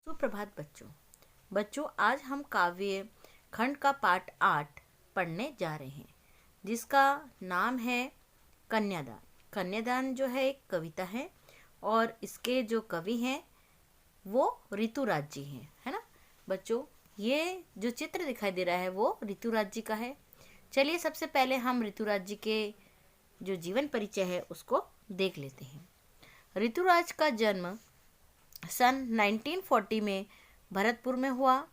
सुप्रभात बच्चों। बच्चों, आज हम काव्य खंड का पाठ 8 पढ़ने जा रहे हैं, जिसका नाम है कन्यादान। कन्यादान जो है एक कविता है और इसके जो कवि हैं वो ऋतुराज जी हैं, है ना बच्चों। ये जो चित्र दिखाई दे रहा है वो ऋतुराज जी का है। चलिए सबसे पहले हम ऋतुराज जी के जो जीवन परिचय है उसको देख लेते हैं। ऋतुराज का जन्म सन 1940 में भरतपुर में हुआ।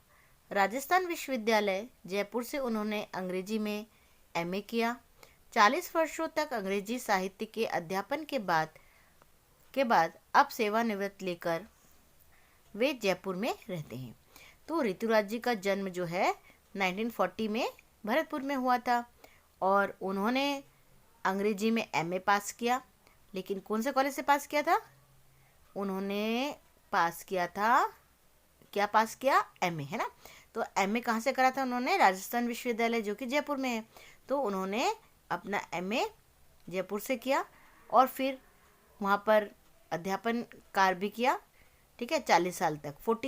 राजस्थान विश्वविद्यालय जयपुर से उन्होंने अंग्रेजी में एमए किया। 40 वर्षों तक अंग्रेजी साहित्य के अध्यापन के बाद अब सेवानिवृत्त लेकर वे जयपुर में रहते हैं। तो ऋतुराज जी का जन्म जो है 1940 में भरतपुर में हुआ था और उन्होंने अंग्रेजी में एमए पास किया। लेकिन कौन से कॉलेज से पास किया था? उन्होंने पास किया था, क्या पास किया? एमए, है ना। तो एमए कहाँ से करा था उन्होंने? राजस्थान विश्वविद्यालय जो कि जयपुर में है। तो उन्होंने अपना एमए जयपुर से किया और फिर वहाँ पर अध्यापन कार्य भी किया। ठीक है, 40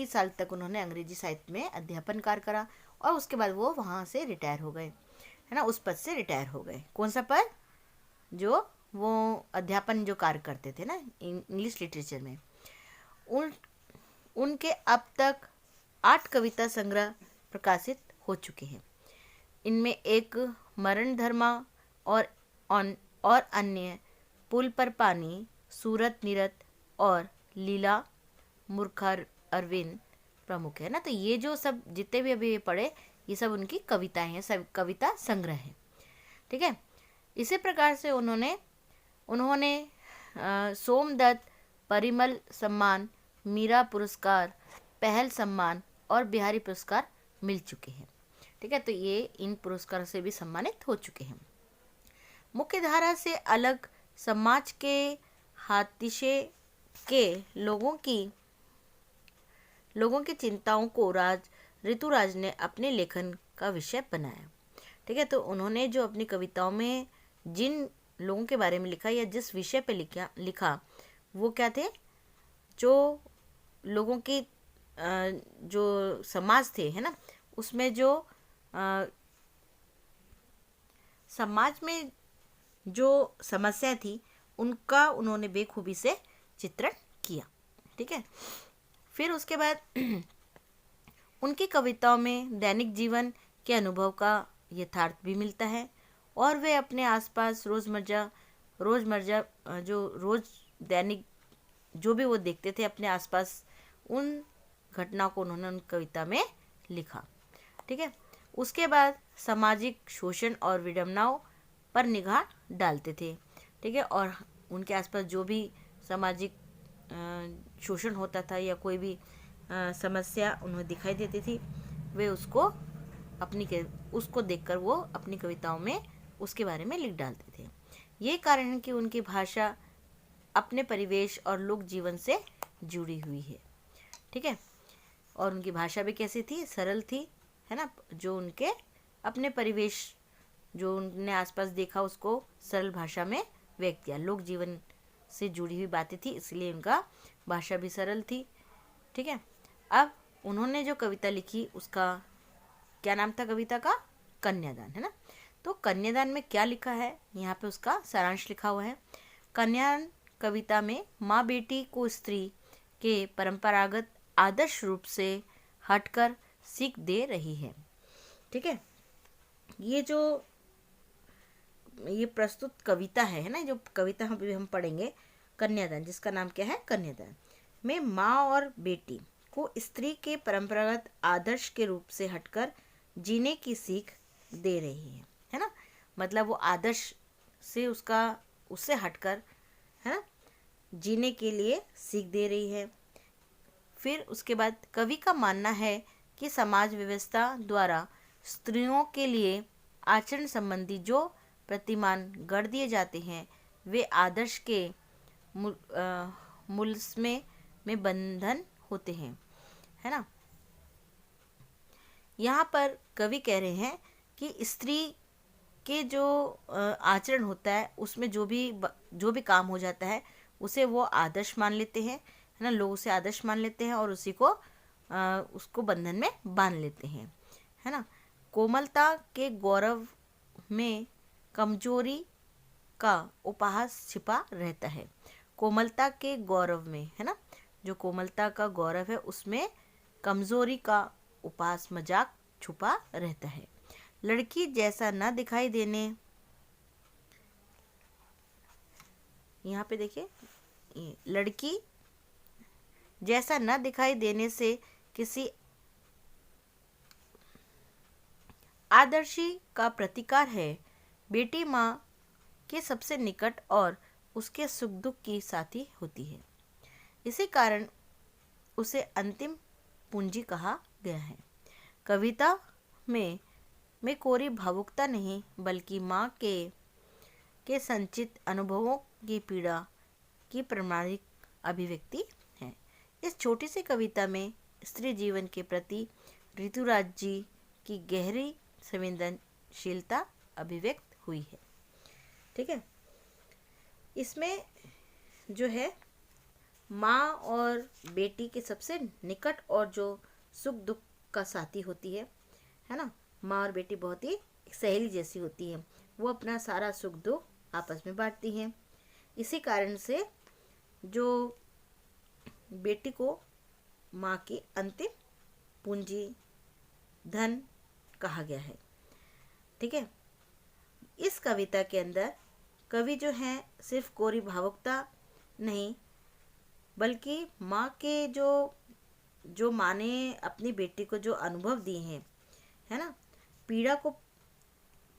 साल तक उन्होंने अंग्रेजी साहित्य में अध्यापन कार्य करा और उसके बाद वो वहाँ से रिटायर हो गए, है ना। उस पद से रिटायर हो गए। कौन सा पद? जो वो अध्यापन जो कार्य करते थे ना इंग्लिश लिटरेचर में। उनके अब तक 8 कविता संग्रह प्रकाशित हो चुके हैं। इनमें एक मरण धर्मा और अन्य पुल पर पानी, सूरत निरत और लीला मूर्खर अरविंद प्रमुख है ना। तो ये जो सब जितने भी अभी पढ़े ये सब उनकी कविताएं हैं, सब कविता संग्रह है। ठीक है, इसी प्रकार से उन्होंने सोमदत्त परिमल सम्मान, मीरा पुरस्कार, पहल सम्मान और बिहारी पुरस्कार मिल चुके हैं। ठीक है, तो ये इन पुरस्कारों से भी सम्मानित हो चुके हैं। मुख्य धारा से अलग समाज के हाशिए के लोगों की चिंताओं को ऋतुराज ने अपने लेखन का विषय बनाया। ठीक है, तो उन्होंने जो अपनी कविताओं में जिन लोगों के बारे में लिखा या जिस विषय पे लिखा वो क्या थे? जो लोगों की जो समाज थे, है ना, उसमें जो समाज में जो समस्या थी उनका उन्होंने बेखूबी से चित्रण किया। ठीक है, फिर उसके बाद उनकी कविताओं में दैनिक जीवन के अनुभव का यथार्थ भी मिलता है और वे अपने आसपास रोजमर्रा जो दैनिक जो भी वो देखते थे अपने आसपास, उन घटनाओं को उन्होंने उन कविता में लिखा। ठीक है, उसके बाद सामाजिक शोषण और विडंबनाओं पर निगाह डालते थे। ठीक है, और उनके आसपास जो भी सामाजिक शोषण होता था या कोई भी समस्या उन्हें दिखाई देती थी, वे उसको देखकर वो अपनी कविताओं में उसके बारे में लिख डालते थे। ये कारण है कि उनकी भाषा अपने परिवेश और लोक जीवन से जुड़ी हुई है। ठीक है, और उनकी भाषा भी कैसी थी? सरल थी, है ना। जो उनके अपने परिवेश जो उनने आसपास देखा उसको सरल भाषा में व्यक्त किया। लोक जीवन से जुड़ी हुई बातें थी, इसलिए उनका भाषा भी सरल थी। ठीक है, अब उन्होंने जो कविता लिखी उसका क्या नाम था? कविता का कन्यादान, है ना। तो कन्यादान में क्या लिखा है यहाँ पे उसका सारांश लिखा हुआ है। कन्यादान कविता में माँ बेटी को स्त्री के परंपरागत आदर्श रूप से हटकर सीख दे रही है। ठीक है, ये प्रस्तुत कविता है ना, जो कविता हम पढ़ेंगे कन्यादान, जिसका नाम क्या है? कन्यादान में माँ और बेटी को स्त्री के परंपरागत आदर्श के रूप से हटकर जीने की सीख दे रही है ना। मतलब वो आदर्श से उससे हटकर, है ना, जीने के लिए सीख दे रही है। फिर उसके बाद कवि का मानना है कि समाज व्यवस्था द्वारा स्त्रियों के लिए आचरण संबंधी जो प्रतिमान गढ़ दिए जाते हैं वे आदर्श के मुलस्मे में बंधन होते हैं, है ना। यहाँ पर कवि कह रहे हैं कि स्त्री के जो आचरण होता है उसमें जो भी काम हो जाता है उसे वो आदर्श मान लेते हैं, है ना। लोग उसे आदर्श मान लेते हैं और उसी को उसको बंधन में बांध लेते हैं, है ना। कोमलता के गौरव में कमजोरी का उपहास छिपा रहता है। कोमलता के गौरव में, है ना, जो कोमलता का गौरव है उसमें कमजोरी का उपहास मजाक छुपा रहता है। लड़की जैसा न दिखाई देने, यहाँ पे देखिए, लड़की जैसा न दिखाई देने से किसी आदर्शी का प्रतिकार है। बेटी माँ के सबसे निकट और उसके सुख दुख की साथी होती है। इसी कारण उसे अंतिम पूंजी कहा गया है। कविता में कोरी भावुकता नहीं, बल्कि माँ के संचित अनुभवों की पीड़ा की प्रामाणिक अभिव्यक्ति है। इस छोटी सी कविता में स्त्री जीवन के प्रति ऋतुराज जी की गहरी संवेदनशीलता अभिव्यक्त हुई है। ठीक है, इसमें जो है माँ और बेटी के सबसे निकट और जो सुख दुख का साथी होती है ना। माँ और बेटी बहुत ही सहेली जैसी होती है, वो अपना सारा सुख दुख आपस में बांटती हैं। इसी कारण से जो बेटी को माँ की अंतिम पूंजी धन कहा गया है। ठीक है, इस कविता के अंदर कवि जो है सिर्फ कोरी भावुकता नहीं, बल्कि माँ के जो माँ ने अपनी बेटी को जो अनुभव दिए हैं, है ना, पीड़ा को,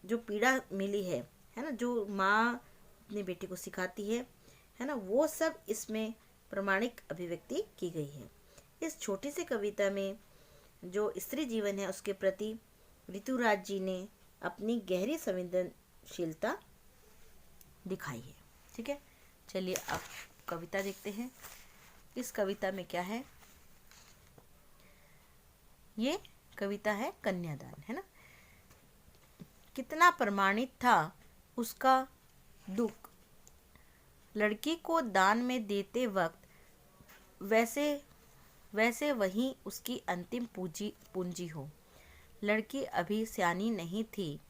जो पीड़ा मिली है ना, जो माँ अपनी बेटी को सिखाती है ना, वो सब इसमें प्रामाणिक अभिव्यक्ति की गई है। इस छोटी सी कविता में जो स्त्री जीवन है उसके प्रति ऋतुराज जी ने अपनी गहरी संवेदनशीलता दिखाई है। ठीक है, चलिए अब कविता देखते हैं। इस कविता में क्या है, ये कविता है कन्यादान, है ना। कितना प्रमाणित था उसका दुख, लड़की को दान में देते वक्त वैसे वही उसकी अंतिम पूंजी हो। लड़की अभी सियानी नहीं थी,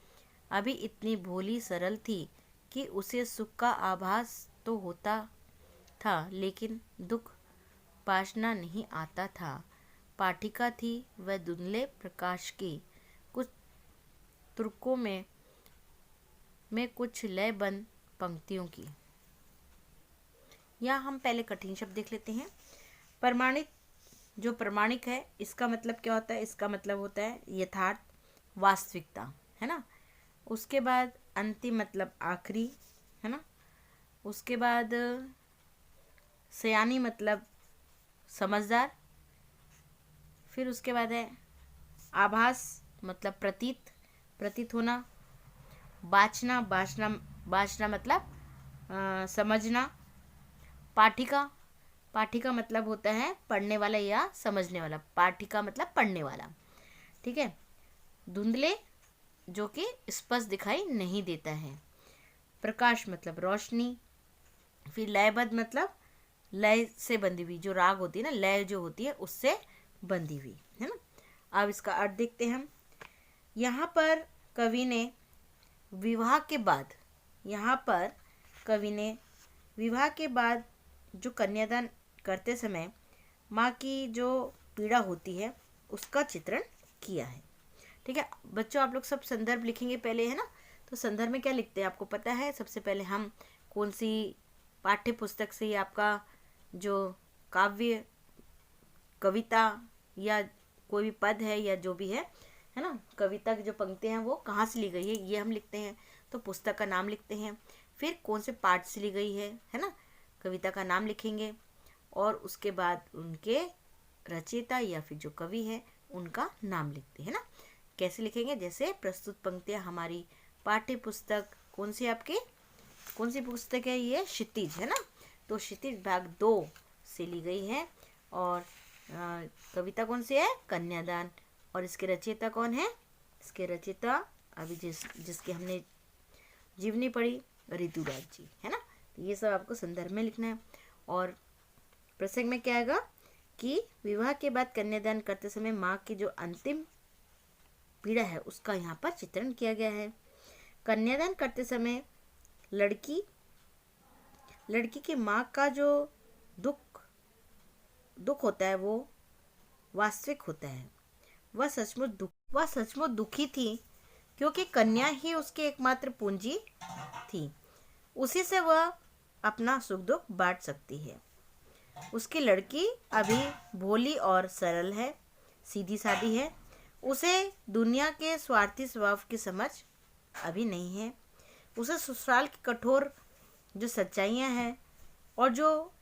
अभी इतनी भोली सरल थी कि उसे सुख का आभास तो होता था, लेकिन दुख पाशना नहीं आता था। पाठिका थी वह धुंधले प्रकाश की, कुछ तुर्कों में कुछ लयबंद पंक्तियों की। यहाँ हम पहले कठिन शब्द देख लेते हैं। प्रमाणित, जो प्रमाणिक है इसका मतलब क्या होता है, इसका मतलब होता है यथार्थ, वास्तविकता, है ना। उसके बाद अंतिम मतलब आखिरी, है ना। उसके बाद सयानी मतलब समझदार। फिर उसके बाद है आभास मतलब प्रतीत होना। बाचना मतलब समझना। पाठिका मतलब होता है पढ़ने वाला या समझने वाला। पाठिका मतलब पढ़ने वाला। ठीक है। धुंधले जो कि स्पष्ट दिखाई नहीं देता है। प्रकाश मतलब रोशनी। फिर लयबद्ध मतलब लय से बंधी हुई, जो राग होती है ना, लय जो होती है उससे बंधी हुई, है ना। अब इसका अर्थ देखते हैं हम। यहाँ पर कवि ने विवाह के बाद जो कन्यादान करते समय माँ की जो पीड़ा होती है उसका चित्रण किया है। ठीक है बच्चों, आप लोग सब संदर्भ लिखेंगे पहले, है ना। तो संदर्भ में क्या लिखते हैं आपको पता है। सबसे पहले हम कौन सी पाठ्य पुस्तक से आपका जो काव्य, कविता या कोई भी पद है या जो भी है ना, कविता की जो पंक्तियाँ हैं वो कहाँ से ली गई है ये हम लिखते हैं। तो पुस्तक का नाम लिखते हैं, फिर कौन से पाठ से ली गई है ना, कविता का नाम लिखेंगे, और उसके बाद उनके रचयिता या फिर जो कवि है उनका नाम लिखते हैं ना। कैसे लिखेंगे, जैसे प्रस्तुत पंक्तियाँ हमारी पाठ्य पुस्तक कौन सी पुस्तक है, ये क्षितिज, है ना। तो क्षितिज भाग 2 से ली गई है। और कविता कौन सी है, कन्यादान। और इसके रचयिता कौन है, इसके रचयिता अभी जिसकी हमने जीवनी पढ़ी, ऋतुराज जी, है ना। तो ये सब आपको संदर्भ में लिखना है। और प्रसंग में क्या आएगा कि विवाह के बाद कन्यादान करते समय माँ की जो अंतिम पीड़ा है उसका यहाँ पर चित्रण किया गया है। कन्यादान करते समय लड़की की माँ का जो दुख होता है वो वास्तविक होता है। वह सचमुच दुखी थी, क्योंकि कन्या ही उसकी एकमात्र पूंजी थी। उसी से वह अपना सुख दुख बांट सकती है। उसकी लड़की अभी भोली और सरल है, सीधी सादी है। उसे दुनिया के स्वार्थी स्वभाव की समझ अभी नहीं है। उसे ससुराल की कठोर जो सच्चाइयाँ हैं और जो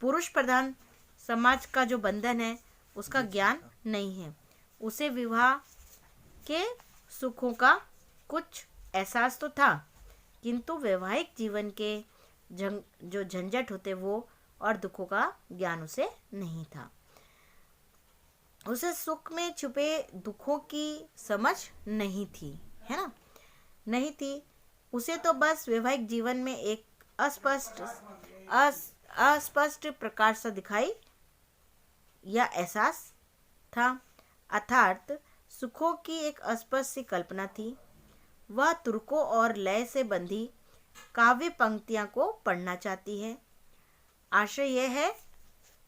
पुरुष प्रधान समाज का जो बंधन है उसका ज्ञान नहीं है। उसे विवाह के सुखों का कुछ एहसास तो था, किंतु वैवाहिक जीवन के जो झंझट होते वो और दुखों का ज्ञान उसे नहीं था। उसे सुख में छुपे दुखों की समझ नहीं थी, है ना, नहीं थी। उसे तो बस वैवाहिक जीवन में एक अस्पष्ट प्रकार सा दिखाई या एहसास था, अर्थात सुखों की एक अस्पष्ट सी कल्पना थी। वह तुर्कों और लय से बंधी काव्य पंक्तियां को पढ़ना चाहती है। आशय यह है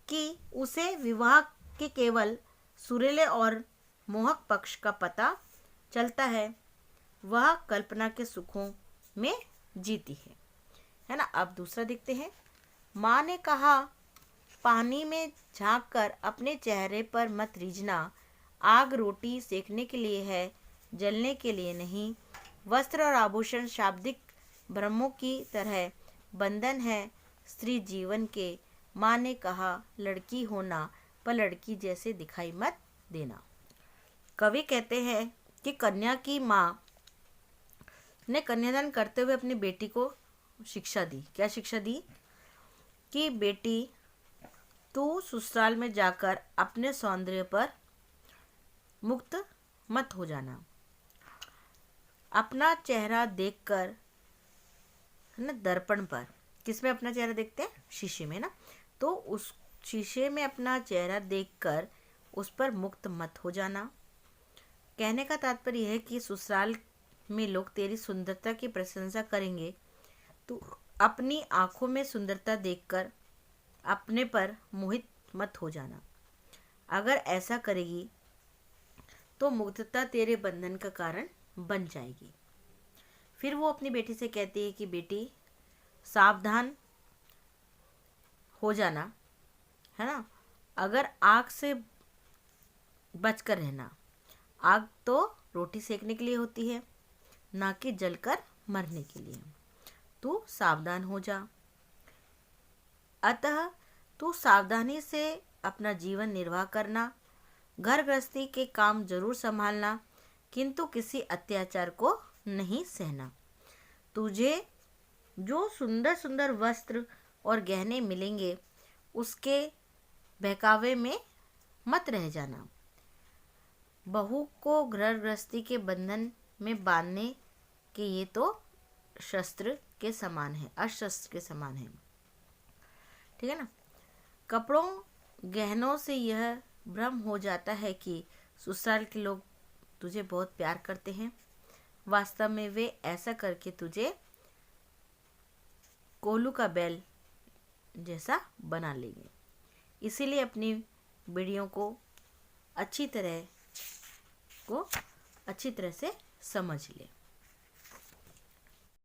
कि उसे विवाह के केवल सुरीले और मोहक पक्ष का पता चलता है। वह कल्पना के सुखों में जीती है ना। अब दूसरा देखते हैं। माँ ने कहा, पानी में झांककर अपने चेहरे पर मत रीझना। आग रोटी सेकने के लिए है, जलने के लिए नहीं। वस्त्र और आभूषण शाब्दिक भ्रमों की तरह बंधन है स्त्री जीवन के। माँ ने कहा, लड़की होना पर लड़की जैसे दिखाई मत देना। कवि कहते हैं कि कन्या की माँ ने कन्यादान करते हुए अपनी बेटी को शिक्षा दी। क्या शिक्षा दी? कि बेटी, तू ससुराल में जाकर अपने सौंदर्य पर मुक्त मत हो जाना। अपना चेहरा देखकर, है ना, दर्पण पर, किसमें अपना चेहरा देखते हैं? शीशे में ना। तो उस शीशे में अपना चेहरा देखकर उस पर मुक्त मत हो जाना। कहने का तात्पर्य है कि ससुराल में लोग तेरी सुंदरता की प्रशंसा करेंगे, तो अपनी आंखों में सुंदरता देखकर अपने पर मोहित मत हो जाना। अगर ऐसा करेगी तो मुग्धता तेरे बंधन का कारण बन जाएगी। फिर वो अपनी बेटी से कहती है कि बेटी, सावधान हो जाना, है ना। अगर आग से बचकर रहना। आग तो रोटी सेकने के लिए होती है, ना कि जलकर मरने के लिए। तू सावधान हो जा। अतः तू सावधानी से अपना जीवन निर्वाह करना। घर गृहस्थी के काम जरूर संभालना, किंतु किसी अत्याचार को नहीं सहना। तुझे जो सुंदर सुंदर वस्त्र और गहने मिलेंगे उसके बहकावे में मत रह जाना। बहू को घर गृहस्थी के बंधन में बांधने के ये तो शस्त्र के समान है, अशस्त्र के समान है, ठीक है ना। कपड़ों गहनों से यह भ्रम हो जाता है कि ससुराल के लोग तुझे बहुत प्यार करते हैं। वास्तव में वे ऐसा करके तुझे कोल्हू का बैल जैसा बना लेंगे। इसीलिए अपनी बेटियों को अच्छी तरह से समझ ले।